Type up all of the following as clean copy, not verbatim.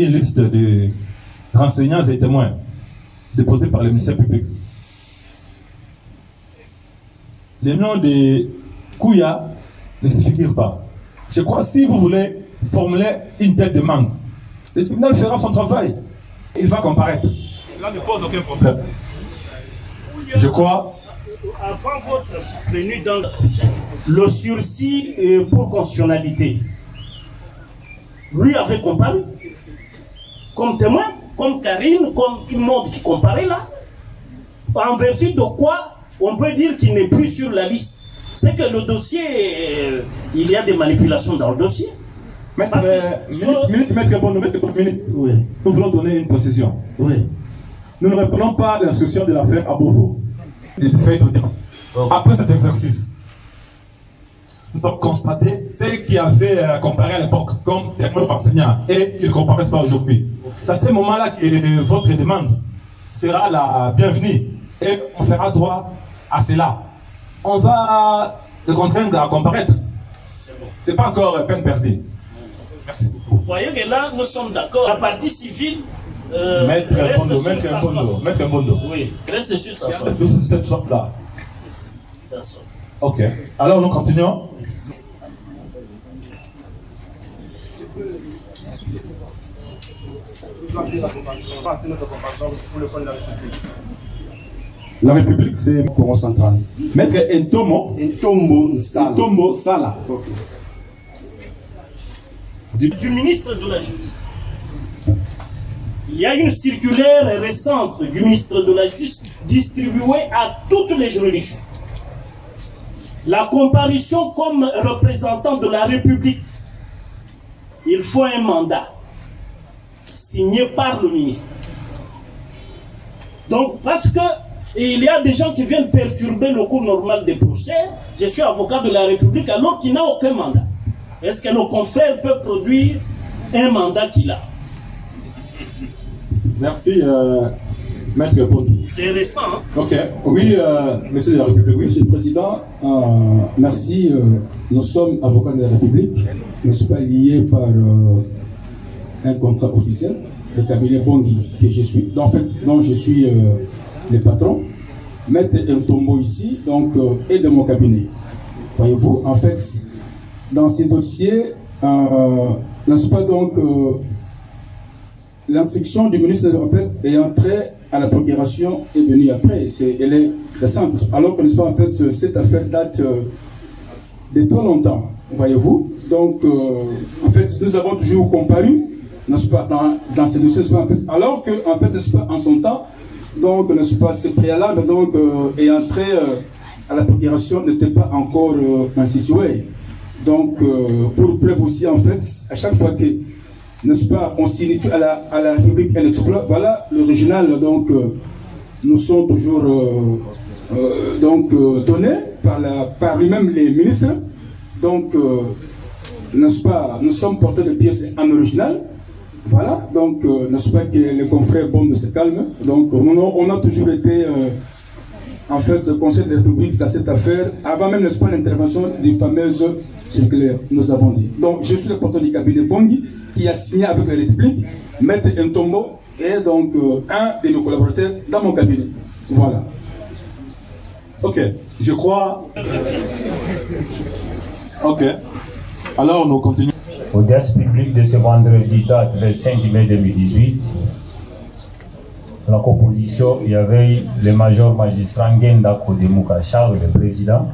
une liste de renseignants et témoins déposés par le ministère public. Le nom de Kouya ne se figure pas. Je crois que si vous voulez formuler une telle demande, le tribunal fera son travail. Il va comparaître. Là ne pose aucun problème. Je crois. Avant votre venue dans le sursis pour constitutionnalité, lui avait comparé comme témoin, comme Karine, comme tout le monde qui comparait là, en vertu de quoi on peut dire qu'il n'est plus sur la liste. C'est que le dossier, il y a des manipulations dans le dossier. Maître Bondo, oui. Nous voulons donner une précision. Oui. Nous ne reprenons pas l'instruction de l'affaire à Beauvau. Après cet exercice, nous avons constaté ceux qui avaient comparé à l'époque comme témoins enseignants et qui ne comparaissent pas aujourd'hui. C'est à ce moment-là que votre demande sera la bienvenue et on fera droit à cela. On va le contraindre à comparaître. C'est pas encore peine perdue. Merci beaucoup. Vous voyez que là, nous sommes d'accord. La partie civile. Maître Bondo. Oui, reste sur sa soif. Cette soif-là. Ok. Alors nous continuons. La République, c'est Congo central. Maître Ntombo Sala. Okay. Du ministre de la Justice. Il y a une circulaire récente du ministre de la Justice distribuée à toutes les juridictions. La comparution comme représentant de la République, il faut un mandat signé par le ministre. Donc, parce que il y a des gens qui viennent perturber le cours normal des procès, je suis avocat de la République alors qu'il n'a aucun mandat. Est-ce que nos confrères peuvent produire un mandat qu'il a? Merci, Maître Bondo. C'est récent, hein? Ok. Oui, Monsieur de la République. Oui, Monsieur le Président, merci. Nous sommes avocats de la République. Nous ne sommes pas liés par un contrat officiel. Le cabinet Bongui que je suis. En fait, non, je suis le patron. Maître Ntombo ici, donc, est de mon cabinet. Voyez-vous, en fait, dans ces dossiers, n'est-ce pas donc l'instruction du ministre en fait est entrée à la procuration est venue après. Elle est récente. Alors que, n'est-ce pas, en fait, cette affaire date de trop longtemps. Voyez-vous. Donc, en fait, nous avons toujours comparu, n'est-ce pas, dans ces dossiers, n'est-ce pas, en fait, alors que, en fait, n'est-ce pas, en son temps, donc, n'est-ce pas, ce préalable donc est entré à la procuration n'était pas encore institué. Donc, pour preuve aussi, en fait, à chaque fois que, n'est-ce pas, on signifie à la République un exploit, voilà, l'original, donc, nous sont toujours donnés par lui-même les ministres. Donc, n'est-ce pas, nous sommes portés de pièces en original. Voilà, donc, n'est-ce pas, que les confrères Bond se calment. Donc, on a toujours été, en fait, le Conseil de la République dans cette affaire, avant même, n'est-ce pas, l'intervention des fameuses circulaires, nous avons dit. Donc, je suis le porteur du cabinet Bongui, qui a signé avec la République, Maître Ntombo, et donc, un de nos collaborateurs dans mon cabinet. Voilà. Ok, je crois. Ok. Alors, nous continuons. Audience publique de ce vendredi, date le 5 mai 2018. Dans la composition, il y avait le major magistrat Ngenda Kodemouka Charles, le président,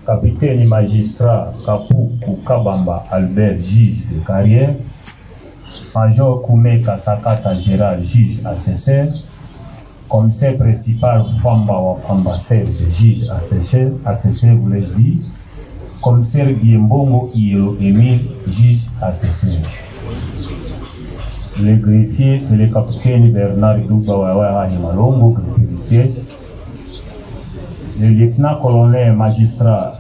capitaine et magistrat Kapou Kabamba Albert, juge de carrière, major Koumeka Sakata Gérard, juge assesseur, commissaire principal Famba Wafamba Serge, juge assesseur, voulais-je dire, commissaire Biembongo Iro Emile, juge assesseur. Le greffier, c'est le capitaine Bernard Doubawawa Himalongo, greffier du siège. Le lieutenant-colonel magistrat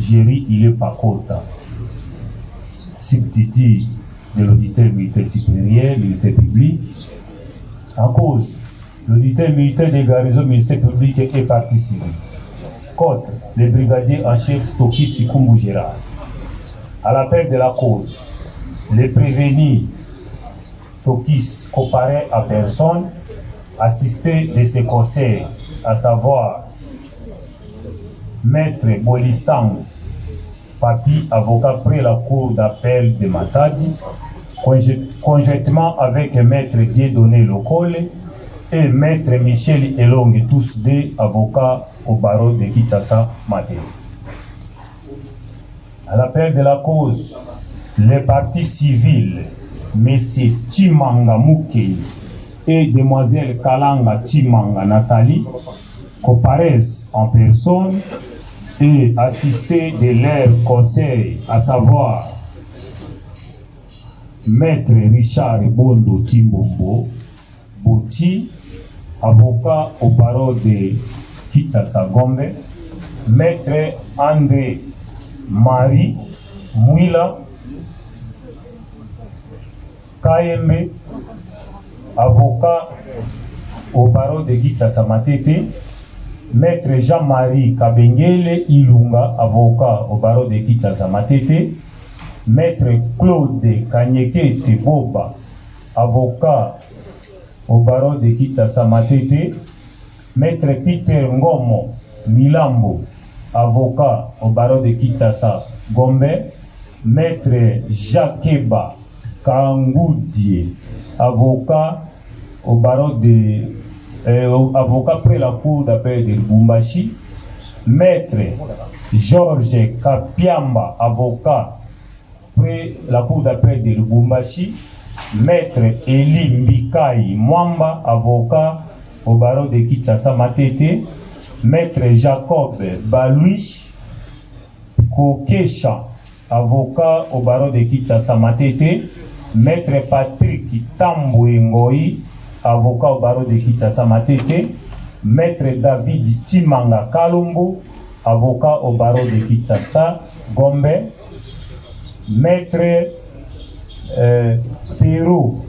Géry Ile Pakota, substitut de l'auditeur militaire supérieur, ministère public. En cause, l'auditeur militaire des garnisons, ministère public et partie civile. Contre le brigadier en chef Toki Sikumbu Gérard. À l'appel de la cause, les prévenus Tokis comparé à personne, assisté de ses conseils, à savoir Maître Bolissang Papi, avocat près la cour d'appel de Matadi, conjointement avec Maître Dieudonné Lokole et Maître Michel Elong, tous deux avocats au barreau de Kinshasa Matadi. À l'appel de la cause, les partis civils, M. Chimanga Moukei et Demoiselle Kalanga Chimanga Nathalie, comparaissent en personne et assistés de leur conseil, à savoir Maître Richard Bondo Timbombo Bouti, avocat au barreau de Kinshasa Gombe, Maître André Marie Mouila KMB, avocat au barreau de Kinshasa Matete, Maître Jean-Marie Kabengele Ilunga, avocat au barreau de Kinshasa Matete, Maître Claude Kanyeke Teboba, avocat au barreau de Kinshasa Matete, Maître Peter Ngomo Milambo, avocat au barreau de Kinshasa Gombe, Maître Jakeba Kangoudie, avocat au barreau de avocat près la cour d'appel de Lubumbashi, Maître Georges Kapiamba, avocat près la cour d'appel de Lubumbashi, Maître Eli Mbikai Mwamba, avocat au barreau de Kinshasa Matete, Maître Jacob Baluich Kokesha, avocat au barreau de Kinshasa Matete, Maître Patrick Tamboué Ngoyi, avocat au barreau de Kinshasa Matete, Maître David Timanga Kalombo, avocat au barreau de Kinshasa Gombe, Maître Perrault,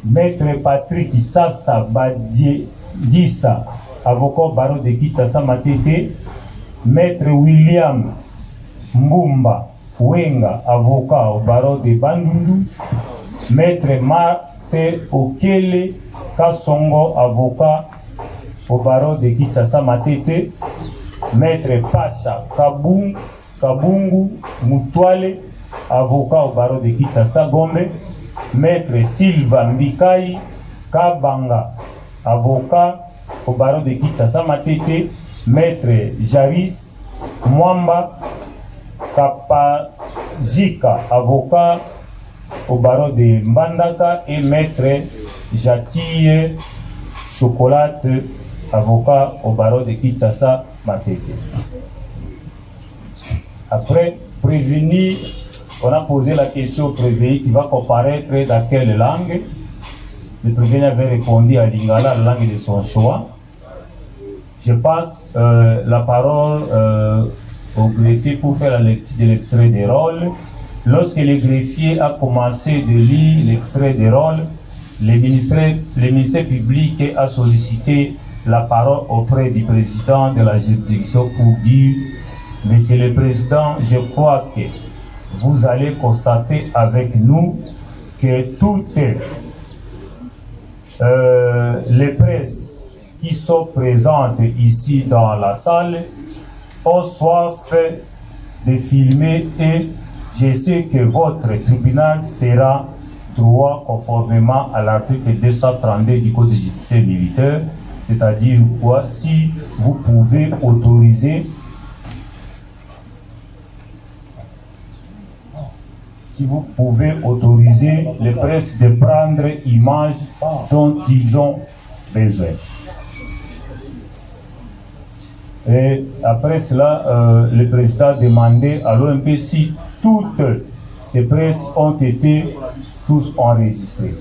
Maître Patrick Sassa Badissa, avocat au barreau de Kinshasa Matete, Maître William Mbumba Wenga, avocat au barreau de Bandundu, Maître Marte Okele Kasongo, avocat au barreau de Kinshasa Matete, Maître Pacha Kabungu Mutwale, avocat au barreau de Kinshasa Gombe, Maître Silva Mbikai Kabanga, avocat au barreau de Kinshasa Matete, Maître Jaris Mwamba Kapajika, avocat au barreau de Mbandaka, et Maître Jatille Chocolate, avocat au barreau de Kinshasa Matete. Après, prévenu, on a posé la question au prévenu qui va comparaître dans quelle langue. Le prévenu avait répondu à Lingala, la langue de son choix. Je passe la parole au greffier pour faire la lecture de l'extrait des rôles. Lorsque le greffier a commencé de lire l'extrait des rôles, le ministère public a sollicité la parole auprès du président de la juridiction pour dire: Monsieur le Président, je crois que vous allez constater avec nous que toutes les presses qui sont présentes ici dans la salle ont soif de filmer, et je sais que votre tribunal sera droit conformément à l'article 232 du Code judiciaire militaire, c'est-à-dire quoi, si vous pouvez autoriser les presses de prendre images dont ils ont besoin. Et après cela, le président a demandé à l'OMP si toutes ces presses ont été tous enregistrées.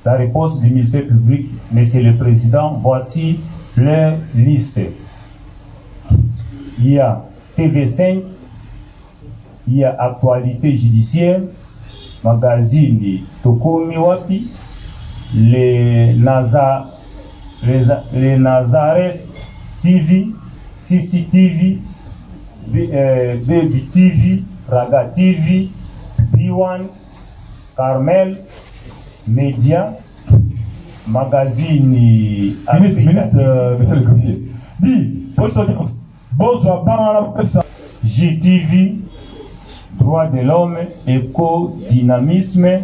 La réponse du ministère public: Monsieur le Président, voici leur liste. Il y a TV5, il y a Actualité Judiciaire, Magazine Tokomi Wapi, les Nazareth TV, CCTV, Baby TV, Raga TV, B1, Carmel, Média, Magazine Minute, monsieur le greffier. Dis, bonsoir, JTV, Droits de l'homme, Éco-Dynamisme,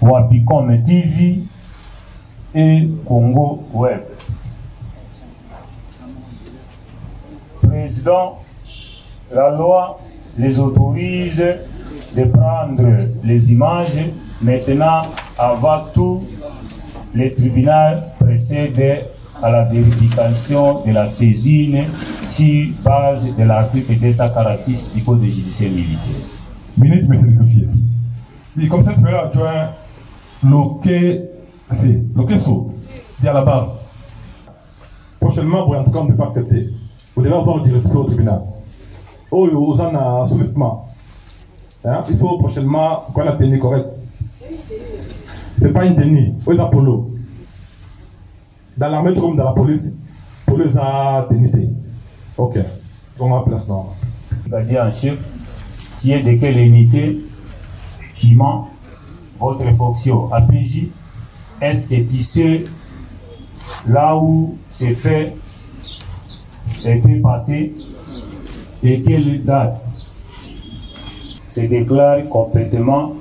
Wapicom TV et Congo Web. Président, la loi les autorise de prendre les images. Maintenant, avant tout, les tribunaux procèdent à la vérification de la saisine sur base de l'article 246 du Code judiciaire militaire. Minute, monsieur le greffier. Dis, comme ça, c'est là, tu as le saut, dit à la barre. Prochainement, en tout cas, on ne peut pas accepter. Vous devez avoir du respect au tribunal. Oh, vous en avez soulèvement. Hein? Il faut prochainement qu'on ait la tenue correcte. Ce n'est pas une tenue. Où est Apollo? Dans l'armée comme dans la police, police a dignité. Ok. On va place non. Brigadier en chef, qui est de quelle unité qui ment votre fonction APJ? Est-ce que tu sais là où ces faits étaient passés et quelle date se déclare complètement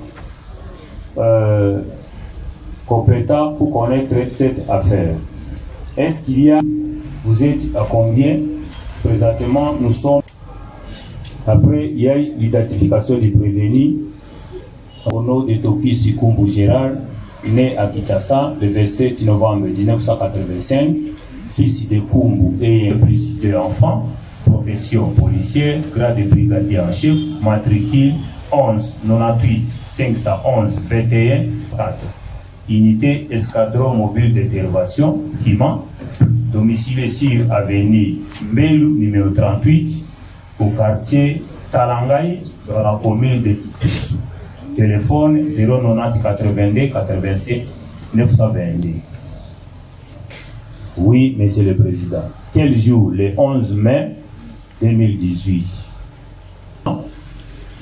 compétent pour connaître cette affaire? Est-ce qu'il y a, vous êtes à combien? Présentement, nous sommes, après, il y a eu l'identification du prévenu, au nom de Toki Sikumbu Gérard, né à Kinshasa le 27 novembre 1985, fils de Kumbu et plus de enfants, profession policière, grade de brigadier en chef, matricule 11 98 511 21 4. Unité escadron mobile d'intervention qui ment, domicile sur avenue Mbelu numéro 38 au quartier Talangaï dans la commune de Kissesu. Téléphone 090 82 87 922. Oui, monsieur le président. Quel jour? Le 11 mai 2018.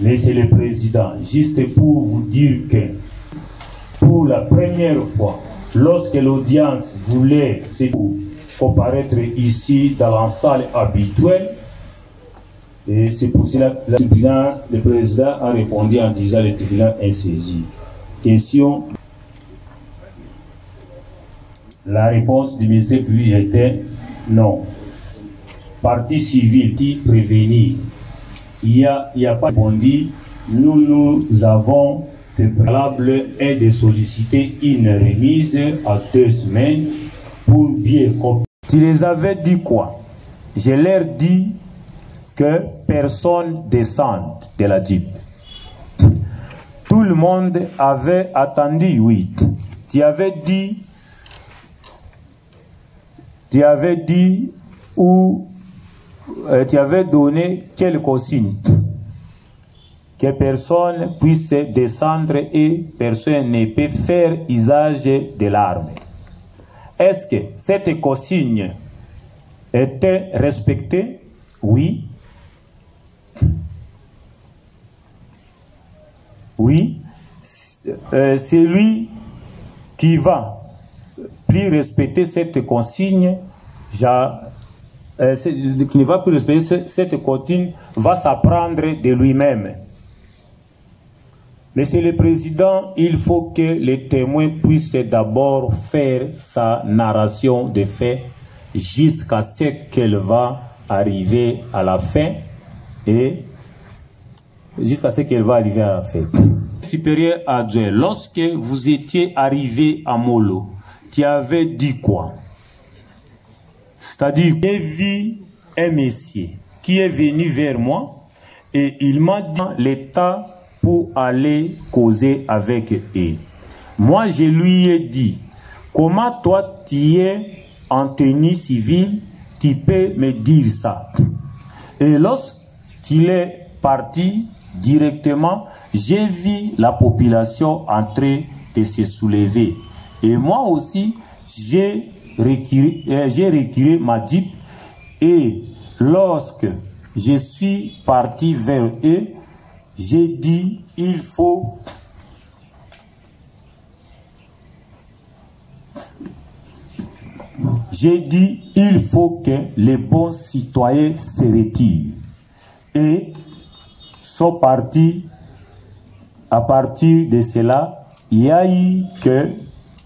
Monsieur le président, juste pour vous dire que pour la première fois, lorsque l'audience voulait comparaître ici dans la salle habituelle, et c'est pour cela que le président a répondu en disant le tribunal insaisi. Question. La réponse du ministère public était non. Partie civile qui prévenir. Il n'y a pas répondu. Nous avons de préalable et de solliciter une remise à 2 semaines pour bien comprendre. Tu les avais dit quoi? Je leur dis que personne descende de la Jeep. Tout le monde avait attendu, oui. Tu avais dit où tu avais donné quelques consignes que personne puisse descendre et personne ne peut faire usage de l'arme. Est-ce que cette consigne était respectée? Oui. Oui. Celui qui va plus respecter cette consigne, qui ne va plus respecter cette consigne, va s'apprendre de lui-même. Monsieur le Président, il faut que les témoins puissent d'abord faire sa narration de faits jusqu'à ce qu'elle va arriver à la fin et jusqu'à ce qu'elle va arriver à la fin. Supérieur adjoint, lorsque vous étiez arrivé à Molo, tu avais dit quoi? C'est-à-dire, j'ai vu un monsieur qui est venu vers moi et il m'a dit l'état pour aller causer avec eux. Moi, je lui ai dit, comment toi tu es en tenue civile, tu peux me dire ça? Et lorsqu'il est parti directement, j'ai vu la population en train de se soulever. Et moi aussi, j'ai reculé ma Jeep et lorsque je suis parti vers eux, j'ai dit, il faut j'ai dit, il faut que les bons citoyens se retirent. Et sont partis, à partir de cela, il y a eu que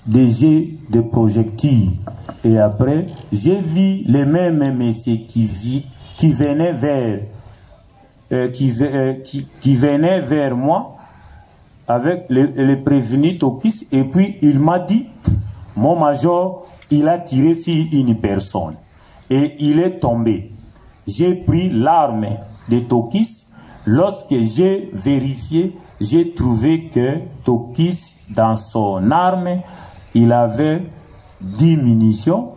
des jets de projectiles. Et après, j'ai vu les mêmes messieurs qui venaient vers moi avec le prévenu Tokis, et puis il m'a dit, mon major, il a tiré sur une personne et il est tombé. J'ai pris l'arme de Tokis. Lorsque j'ai vérifié, j'ai trouvé que Tokis, dans son arme, il avait 10 munitions,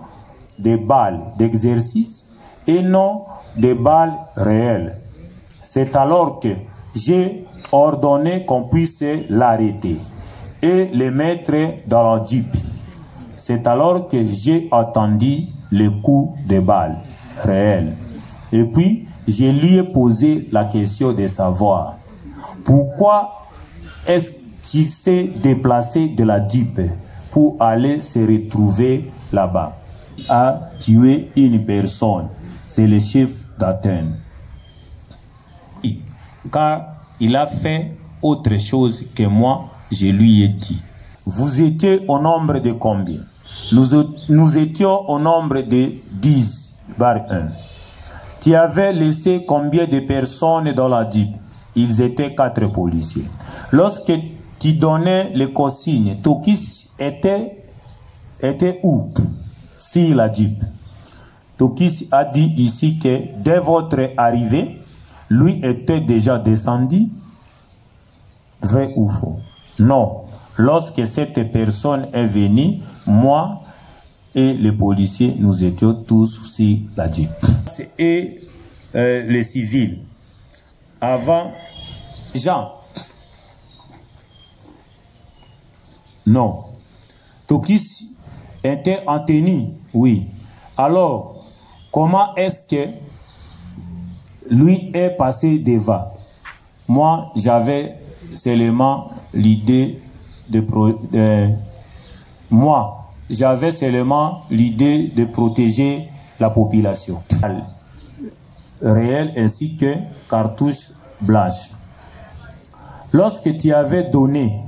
des balles d'exercice et non des balles réelles. C'est alors que j'ai ordonné qu'on puisse l'arrêter et le mettre dans la Jeep. C'est alors que j'ai entendu le coup de balle réel. Et puis, je lui ai posé la question de savoir pourquoi est-ce qu'il s'est déplacé de la Jeep pour aller se retrouver là-bas, à tuer une personne. C'est le chef d'Athènes. Car il a fait autre chose que moi, je lui ai dit. Vous étiez au nombre de combien? Nous étions au nombre de 10 par 1. Tu avais laissé combien de personnes dans la Jeep? Ils étaient 4 policiers. Lorsque tu donnais les consignes, Tokis était où? Sur la Jeep. Tokis a dit ici que dès votre arrivée, lui était déjà descendu. Vrai ou faux? Non. Lorsque cette personne est venue, moi et les policiers, nous étions tous sur la Jeep. Et les civils, avant, Jean, non. Tokis était en tenue, oui. Alors, comment est-ce que lui est passé devant? Moi, j'avais seulement l'idée de protéger la population réelle ainsi que cartouche blanche. Lorsque tu avais donné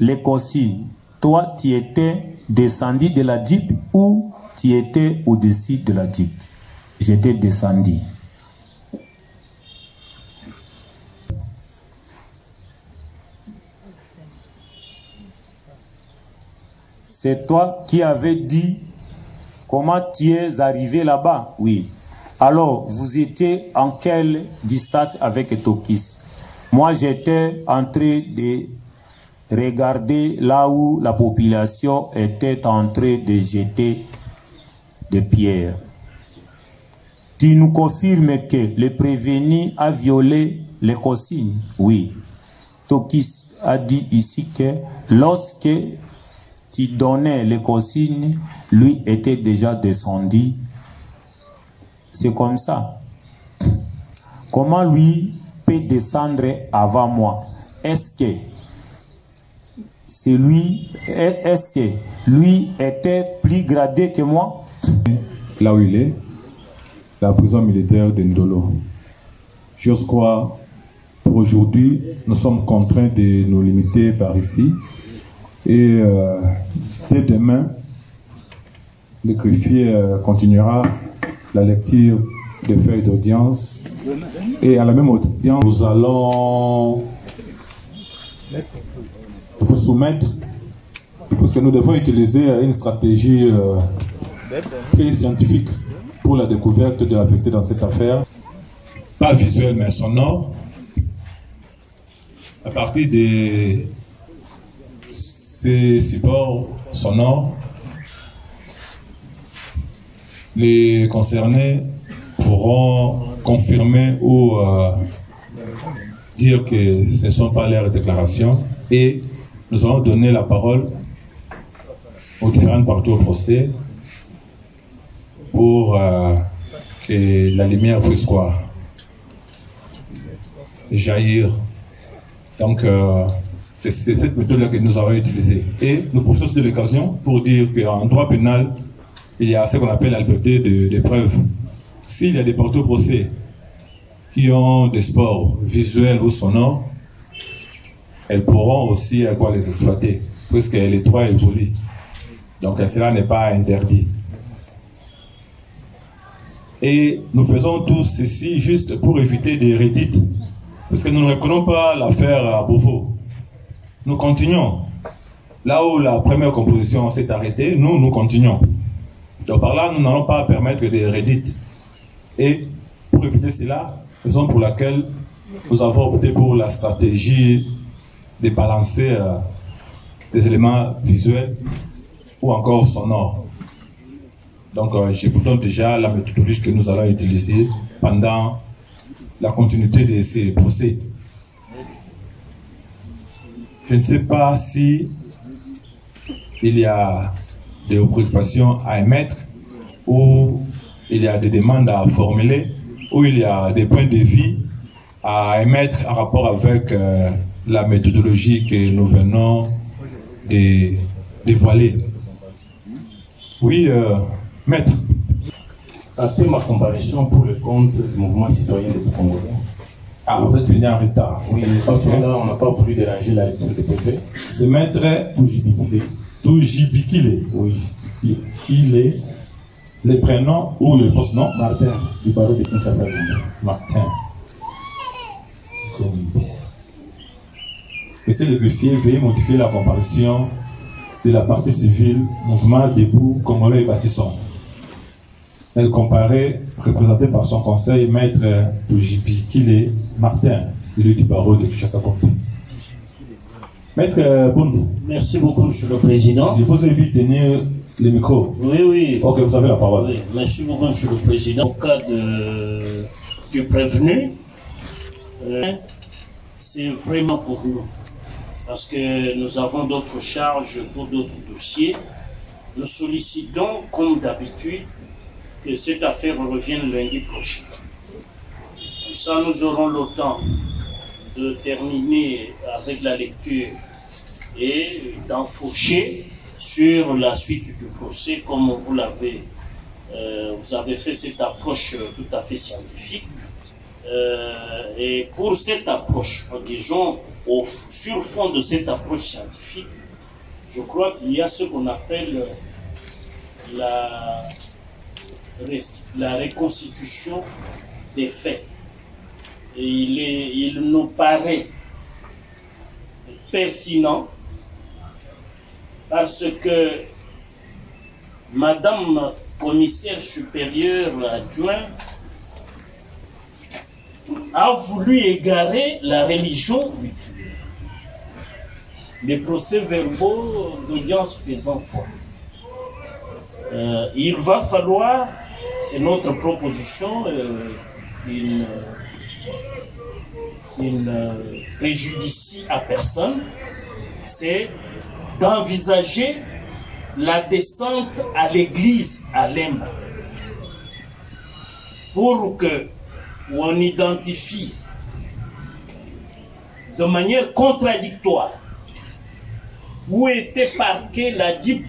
les consignes, toi, tu étais descendu de la Jeep ou tu étais au-dessus de la Jeep? J'étais descendu. C'est toi qui avais dit comment tu es arrivé là-bas? Oui. Alors, vous étiez en quelle distance avec Tokis? Moi, j'étais en train de regarder là où la population était en train de jeter des pierres. Tu nous confirmes que le prévenu a violé les consignes? Oui. Tokis a dit ici que lorsque tu donnais les consignes, lui était déjà descendu. C'est comme ça. Comment lui peut descendre avant moi? Est-ce que lui était plus gradé que moi? Là où il est, la prison militaire de Ndolo. J'ose croire, pour aujourd'hui, nous sommes contraints de nous limiter par ici. Et dès demain, le greffier continuera la lecture des feuilles d'audience. Et à la même audience, nous allons vous soumettre, parce que nous devons utiliser une stratégie très scientifique pour la découverte de la vérité dans cette affaire. Pas visuel, mais sonore. À partir de ces supports sonores, les concernés pourront confirmer ou dire que ce ne sont pas leurs déclarations, et nous allons donner la parole aux différentes parties au procès pour que la lumière puisse jaillir. Donc, c'est cette méthode-là que nous avons utilisée. Et nous profitons de l'occasion pour dire qu'en droit pénal, il y a ce qu'on appelle la liberté de preuve. S'il y a des porteurs au procès qui ont des sports visuels ou sonores, elles pourront aussi les exploiter, puisque les droits évoluent. Donc cela n'est pas interdit. Et nous faisons tout ceci juste pour éviter des redites, parce que nous ne reconnaissons pas l'affaire à Beauvau. Nous continuons. Là où la première composition s'est arrêtée, nous continuons. Donc par là, nous n'allons pas permettre des redites. Et pour éviter cela, raison pour laquelle nous avons opté pour la stratégie de balancer des éléments visuels ou encore sonores. Donc je vous donne déjà la méthodologie que nous allons utiliser pendant la continuité de ces procès. Je ne sais pas si il y a des préoccupations à émettre, ou il y a des demandes à formuler, ou il y a des points de vue à émettre en rapport avec la méthodologie que nous venons de dévoiler. Oui, maître. Après ma comparution pour le compte du mouvement citoyen des Congolais. Ah, vous êtes venu en retard. Oui, parce que là, on n'a pas voulu déranger la lecture de PV. C'est maître Toujibikile. Oui. Qui est les prénoms ou le post-nom? Martin, du barreau de Kinshasa. Martin. Essayez de greffier, veuillez modifier la comparution de la partie civile, mouvement debout, Congolais et bâtissons. Elle comparait, représentée par son conseil, maître Toujibikile Martin, élu du barreau de Kinshasa. Maître Bondo. Merci beaucoup, Monsieur le Président. Je vous invite à tenir le micro. Oui, oui. Ok, vous avez la parole. Oui, merci beaucoup, Monsieur le Président. Au cas du prévenu, c'est vraiment pour nous. Parce que nous avons d'autres charges pour d'autres dossiers. Nous sollicitons, comme d'habitude, que cette affaire revienne lundi prochain. Comme ça, nous aurons le temps de terminer avec la lecture et d'enfourcher sur la suite du procès, comme vous avez fait cette approche tout à fait scientifique. Et pour cette approche, disons, sur fond de cette approche scientifique, je crois qu'il y a ce qu'on appelle la reconstitution des faits. Et il nous paraît pertinent parce que Madame commissaire supérieure adjoint a voulu égarer la religion du tribunal. Les procès-verbaux d'audience faisant foi. Il va falloir, c'est notre proposition, qui ne préjudicie à personne, c'est d'envisager la descente à l'église à Lemba pour que on identifie de manière contradictoire où était parquée la Jeep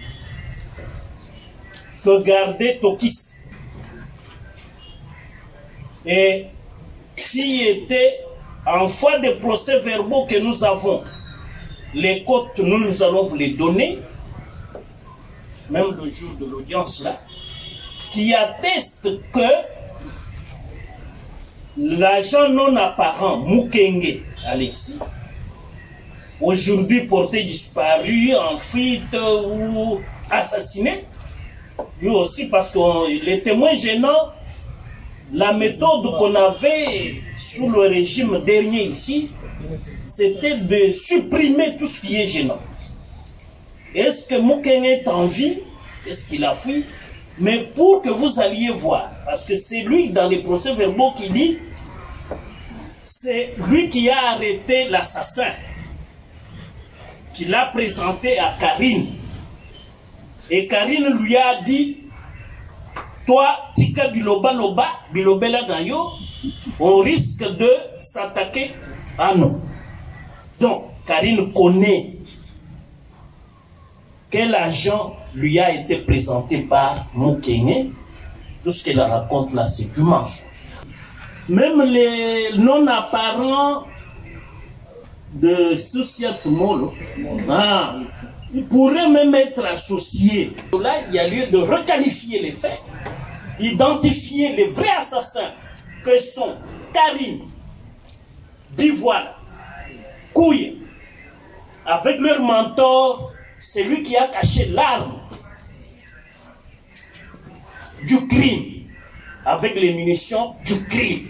que gardait Tokis et qui était en foi des procès-verbaux que nous avons. Les cotes, nous allons vous les donner, même le jour de l'audience là, qui atteste que l'agent non apparent Mukenge Alexis, aujourd'hui porté disparu, en fuite ou assassiné, lui aussi parce que les témoins gênants, la méthode qu'on avait sous le régime dernier ici, c'était de supprimer tout ce qui est gênant. Est-ce que Mukenge est en vie? Est-ce qu'il a fui? Mais pour que vous alliez voir, parce que c'est lui dans les procès-verbaux qui dit, c'est lui qui a arrêté l'assassin, qui l'a présenté à Karine. Et Karine lui a dit, toi, Tika Biloba Loba, Bilobela Gayo, on risque de s'attaquer à nous. Donc, Karine connaît quel agent lui a été présenté par Moukenge. Tout ce qu'elle raconte là, c'est du mensonge. Même les non-apparents de Société Molo, ils pourraient même être associés. Là, il y a lieu de requalifier les faits, identifier les vrais assassins que sont Karim, Bivoile, Kouye, avec leur mentor, c'est lui qui a caché l'arme du crime, avec les munitions du crime.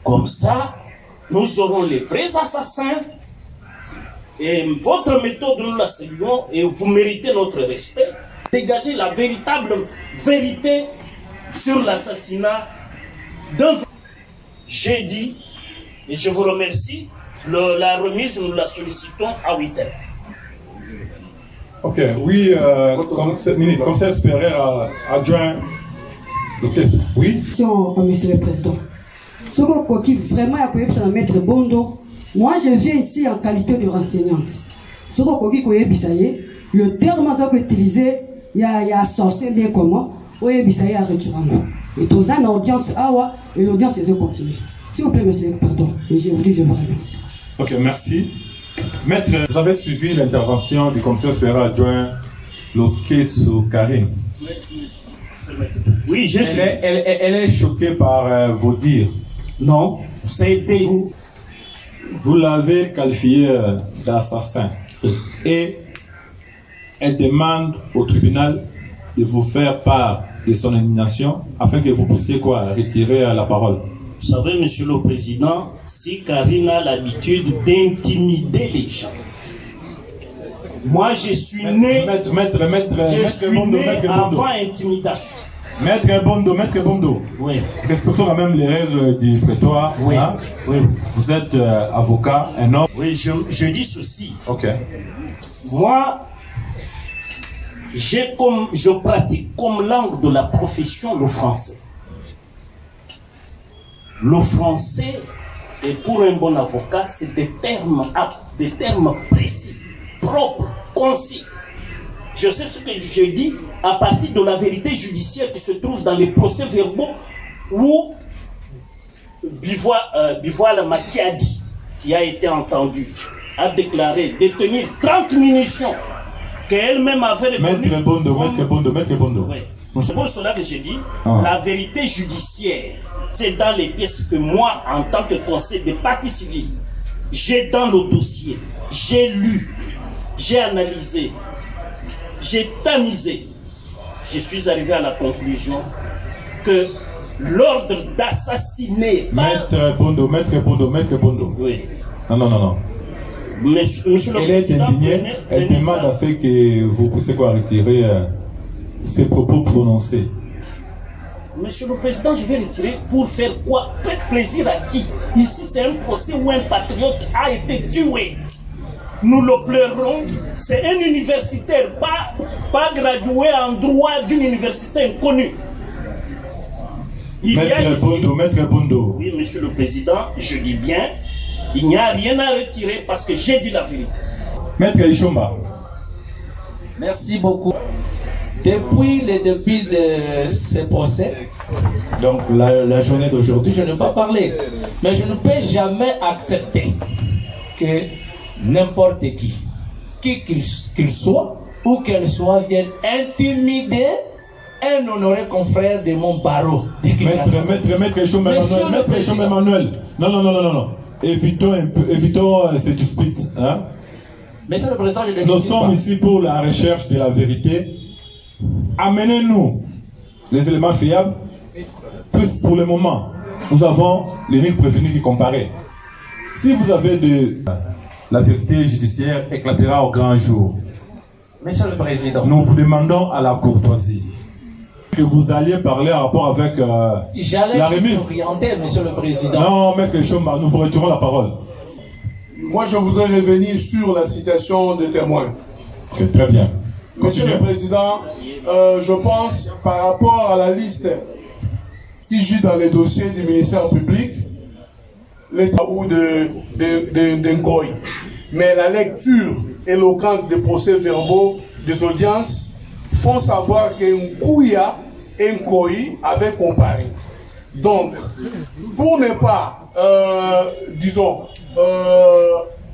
Comme ça, nous aurons les vrais assassins. Et votre méthode, nous la saluons et vous méritez notre respect. Dégagez la véritable vérité sur l'assassinat d'un... J'ai dit, et je vous remercie, la remise, nous la sollicitons à 8h. Ok, oui, commissaire Pereira, adjoint. Oui. Monsieur le Président. Ce qui vraiment a maître Bondo, moi je viens ici en qualité de renseignante. Ce le terme que utilisé, il y a sorcier bien comment, oui, il y a retournement. Et dans une audience, et l'audience se continue. S'il vous plaît, monsieur, pardon, et je vous dis, je vous remercie. Ok, merci. Maître, vous avez suivi l'intervention du commissaire Pereira adjoint Lokeso Karim. Oui, je suis. Elle est choquée par vos dires. Non, c'est des... Vous l'avez qualifié d'assassin. Et elle demande au tribunal de vous faire part de son indignation afin que vous puissiez retirer la parole. Vous savez, monsieur le Président, si Karine a l'habitude d'intimider les gens, moi je suis né avant intimidation. Maître Bondo, oui. Respectons quand même les règles du prétoire. Oui. Hein? Oui. Vous êtes avocat, un homme. Oui, je dis ceci. Ok. Moi, je pratique comme langue de la profession le français. Le français, et pour un bon avocat, c'est des termes précis, propres, concis. Je sais ce que je dis à partir de la vérité judiciaire qui se trouve dans les procès-verbaux où Bivoile Makiadi, qui a été entendu, a déclaré détenir 30 munitions qu'elle-même avait reconnues. Maître Bondo. Oui. C'est pour cela que j'ai dit, la vérité judiciaire, c'est dans les pièces que moi, en tant que conseil des parties civiles, j'ai dans le dossier, j'ai lu, j'ai analysé, j'ai tamisé. Je suis arrivé à la conclusion que l'ordre d'assassiner... Maître Bondo. Oui. Non. Monsieur le Elle est Président, indignée, elle demande à ce que vous puissiez retirer ces propos prononcés. Monsieur le Président, je vais retirer pour faire quoi? Faire plaisir à qui? Ici, c'est un procès où un patriote a été tué. Nous le pleurons. C'est un universitaire, pas gradué en droit d'une université inconnue. Maître Bondo. Oui, monsieur le Président, je dis bien, il n'y a rien à retirer parce que j'ai dit la vérité. Maître Ishomba. Merci beaucoup. Depuis le début de ce procès, donc la journée d'aujourd'hui, je ne vais pas parler. Mais je ne peux jamais accepter que n'importe qui qu'il soit ou qu'elle soit, vienne intimider un honoré confrère de mon barreau. Maître Emmanuel. Non. Évitons cette dispute. Hein? Monsieur le Président, je ne Nous sommes ici pour la recherche de la vérité. Amenez-nous les éléments fiables. Plus pour le moment, nous avons l'unique prévenu qui comparait. Si vous avez la vérité judiciaire éclatera au grand jour. Monsieur le Président, nous vous demandons à la courtoisie que vous alliez parler en rapport avec la remise. Orienter, Monsieur le Président. Non, Maître Chomba, nous vous retirons la parole. Moi, je voudrais revenir sur la citation des témoins. Okay, très bien. Monsieur le Président, je pense par rapport à la liste qui joue dans les dossiers du ministère public, l'État ou de Ngoï. Mais la lecture éloquentes des procès-verbaux des audiences font savoir qu'un Kouya et un Koi avaient comparé. Donc, pour ne pas, disons,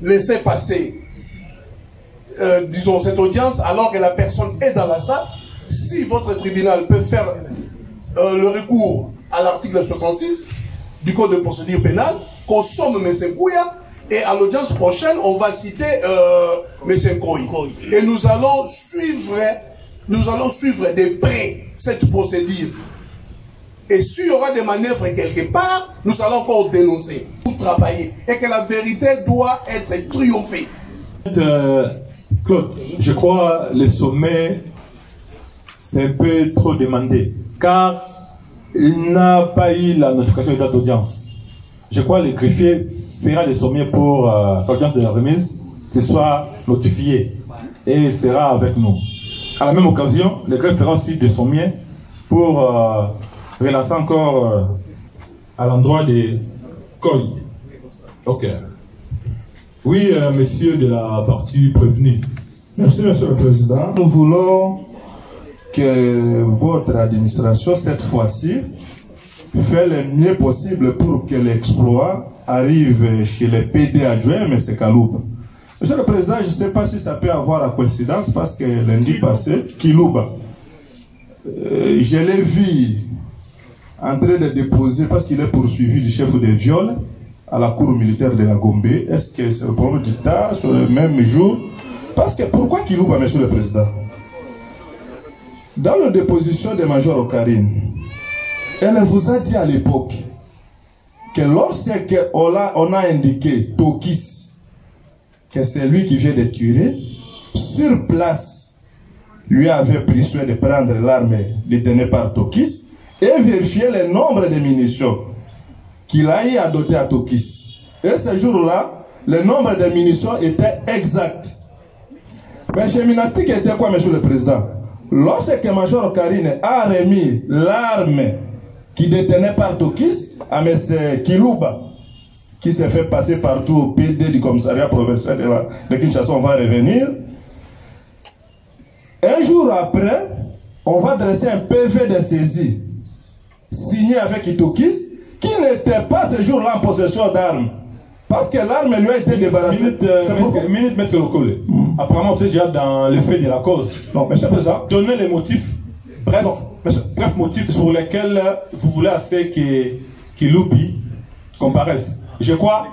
laisser passer, disons, cette audience alors que la personne est dans la salle, si votre tribunal peut faire le recours à l'article 66 du Code de procédure pénale, qu'on somme M. Kouya, et à l'audience prochaine, on va citer M. Koi. Et nous allons suivre de près cette procédure. Et s'il y aura des manœuvres quelque part, nous allons encore dénoncer, pour travailler. Et que la vérité doit être triomphée. Claude, je crois que le sommet, c'est un peu trop demandé. Car il n'a pas eu la notification de date d'audience. Je crois que le greffier fera des sommets pour l'audience de la remise, qu'il soit notifié. Et il sera avec nous. À la même occasion, le greffe fera aussi des sommets pour relancer encore à l'endroit des Koi. Ok. Oui, monsieur de la partie prévenue. Merci, monsieur le président. Nous voulons que votre administration, cette fois-ci, fait le mieux possible pour que l'exploit arrive chez les PD adjoints, M. Kalouba. Monsieur le président, je ne sais pas si ça peut avoir la coïncidence parce que lundi passé, Kilouba, je l'ai vu en train de déposer, parce qu'il est poursuivi du chef de viol à la cour militaire de la Gombe. Est-ce que c'est le problème du tard sur le même jour? Parce que pourquoi Kilouba, monsieur le président? Dans la déposition de Major Okarine, elle vous a dit à l'époque que lorsqu'on a indiqué Tokis, que c'est lui qui vient de tuer, sur place, lui avait pris soin de prendre l'arme détenue par Tokis et vérifier le nombre de munitions qu'il a eu à doter à Tokis. Et ce jour-là, le nombre de munitions était exact. Mais chez Minastik était quoi, monsieur le président? Lorsque Major Karine a remis l'arme qui détenait par Tokis à M. Kilouba, qui s'est fait passer partout au PD du commissariat provincial de Kinshasa, on va revenir. Un jour après, on va dresser un PV de saisie signé avec Itokis, qui n'était pas ce jour-là en possession d'armes. Parce que l'arme lui a été débarrassée. Minute, maître Lokole. Apparemment, vous êtes déjà dans le fait de la cause. Non, mais c'est pas ça. Donnez les motifs. Bref motifs sur lesquels vous voulez assez qu'il oublie, comparaisse. Je crois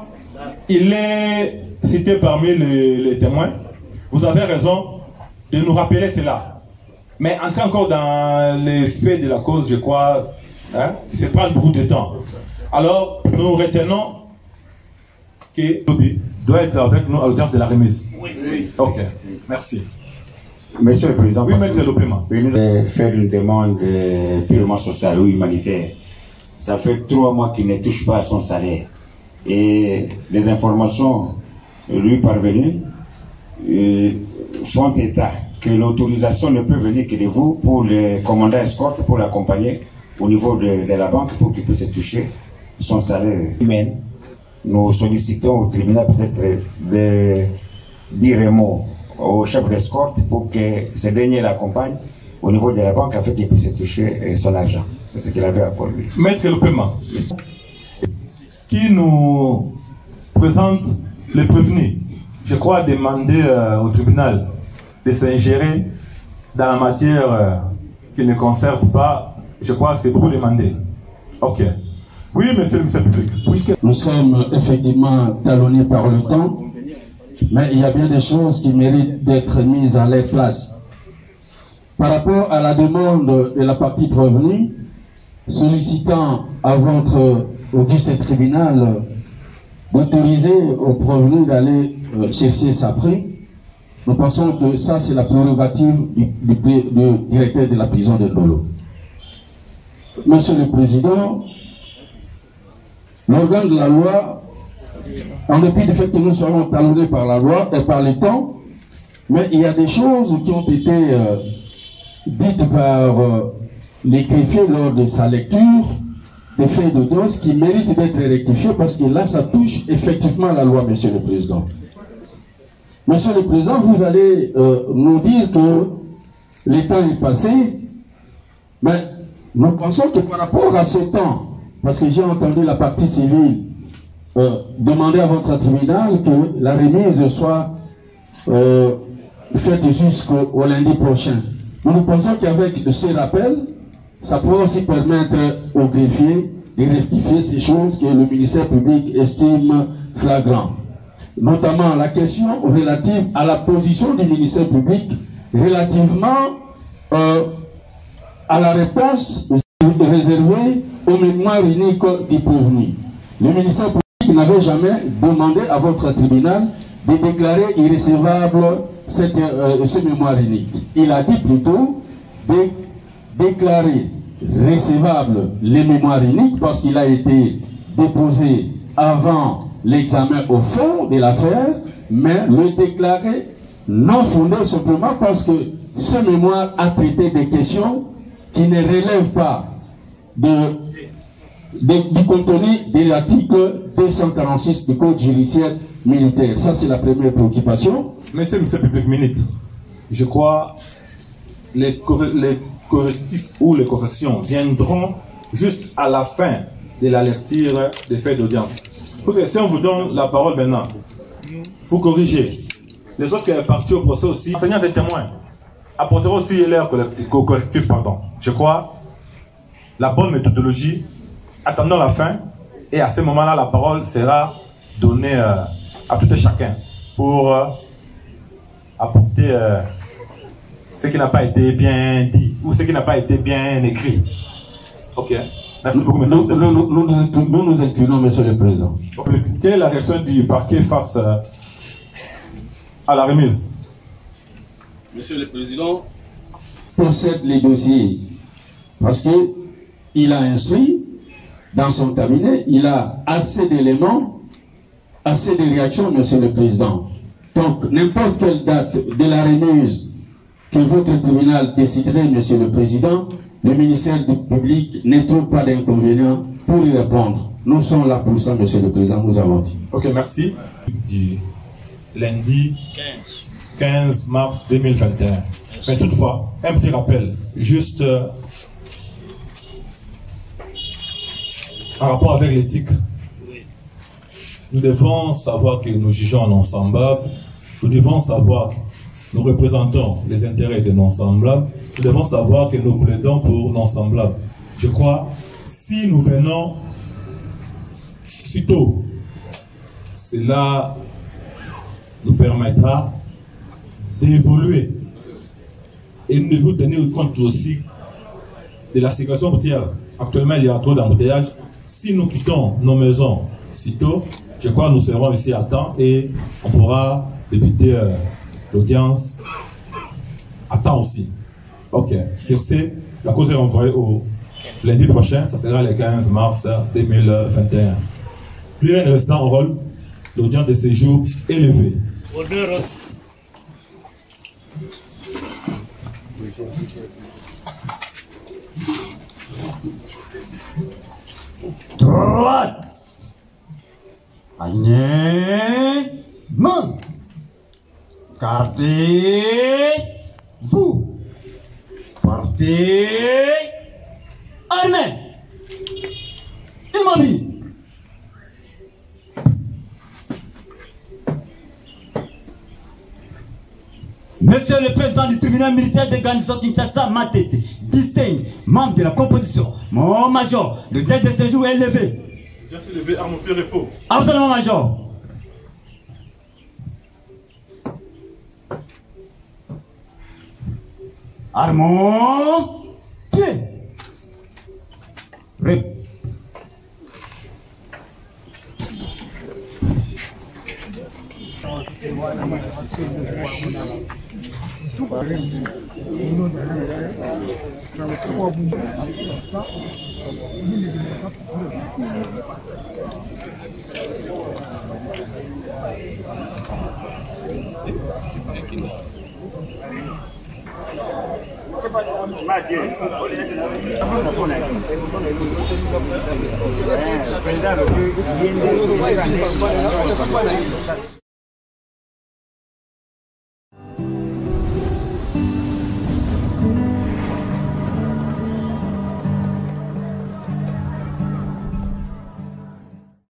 il est cité parmi les témoins. Vous avez raison de nous rappeler cela. Mais entrer encore dans les faits de la cause, je crois, c'est prendre beaucoup de temps. Alors, nous retenons que Lobi doit être avec nous à l'audience de la remise. Oui. Ok, merci. Monsieur le Président, oui, maître Lopema. Nous allons faire une demande purement sociale ou humanitaire. Ça fait 3 mois qu'il ne touche pas à son salaire. Et les informations lui parvenues font état que l'autorisation ne peut venir que de vous pour le commandant escorte, pour l'accompagner au niveau de la banque pour qu'il puisse toucher son salaire humain. Nous sollicitons au tribunal peut-être de dire un mot au chef d'escorte pour que ce dernier l'accompagne au niveau de la banque afin qu'il puisse toucher son argent. C'est ce qu'il avait à pour lui. Maître le paiement, qui nous présente les prévenus, je crois demander au tribunal de s'ingérer dans la matière qui ne concerne pas, je crois que c'est beaucoup demandé. Ok. Oui, monsieur le ministre public. Nous sommes effectivement talonnés par le temps, mais il y a bien des choses qui méritent d'être mises à leur place. Par rapport à la demande de la partie prévenue, sollicitant à votre auguste tribunal d'autoriser au prévenu d'aller chercher sa prime, nous pensons que ça c'est la prérogative du directeur de la prison de Ndolo. Monsieur le Président, l'organe de la loi, en dépit du fait que nous serons talonnés par la loi et par le temps, mais il y a des choses qui ont été dites par les greffiers lors de sa lecture, des faits d'audience qui méritent d'être rectifiés parce que là, ça touche effectivement la loi, Monsieur le Président. Monsieur le Président, vous allez nous dire que le temps est passé, mais nous pensons que par rapport à ce temps, parce que j'ai entendu la partie civile demander à votre tribunal que la remise soit faite jusqu'au lundi prochain. Nous pensons qu'avec ce rappel, ça pourrait aussi permettre aux greffiers de rectifier ces choses que le ministère public estime flagrantes. Notamment la question relative à la position du ministère public relativement à la réponse réservée aux mémoires uniques du prévenu. Le ministère public n'avait jamais demandé à votre tribunal de déclarer irrécevable ce mémoire unique. Il a dit plutôt de déclarer recevable les mémoires uniques parce qu'il a été déposé avant l'examen au fond de l'affaire, mais le déclarer non fondé simplement parce que ce mémoire a traité des questions qui ne relèvent pas du contenu de l'article 246 du Code judiciaire militaire. Ça, c'est la première préoccupation. Monsieur public minute, je crois les correctifs ou les corrections viendront juste à la fin de la lecture des faits d'audience. Parce que si on vous donne la parole maintenant, vous corrigez. Les autres parties au procès aussi, enseignants et témoins, apporteront aussi leur correctif, pardon. Je crois la bonne méthodologie. Attendons la fin et à ce moment-là, la parole sera donnée à tout et chacun pour apporter ce qui n'a pas été bien dit ou ce qui n'a pas été bien écrit. Ok. Merci beaucoup, monsieur. Nous nous inclinons, monsieur le Président. Quelle est la réaction du parquet face à la remise? Monsieur le Président, procède les dossiers parce qu'il a instruit dans son cabinet, il a assez d'éléments, assez de réactions, monsieur le Président. Donc, n'importe quelle date de la remise que votre tribunal déciderait, monsieur le Président, le ministère du Public ne trouve pas d'inconvénient pour y répondre. Nous sommes là pour ça, monsieur le Président, nous avons dit. Ok, merci. Du lundi 15 mars 2021. Mais toutefois, un petit rappel, juste en rapport avec l'éthique. Nous devons savoir que nous jugeons non-semblables. Nous devons savoir que nous représentons les intérêts des non-semblables. Nous devons savoir que nous plaidons pour non-semblables. Je crois, si nous venons si tôt, cela nous permettra d'évoluer et nous devons tenir compte aussi de la situation routière. Actuellement, il y a trop d'embouteillages. Si nous quittons nos maisons si tôt, je crois que nous serons ici à temps et on pourra débuter l'audience à temps aussi. Ok. Sur ce, la cause est renvoyée au lundi prochain, ça sera le 15 mars 2021. Plus rien ne restant en rôle, l'audience de séjour élevée. Droite. Alignement. Gardez-vous. Portez armée. Immobile. Monsieur le Président du tribunal militaire de garnison Kinshasa, Matete, distingue, membre de la composition, mon major, le délai de séjour est élevé. Déjà c'est levé, arme au pied repos. Absolument, major. Armons pied.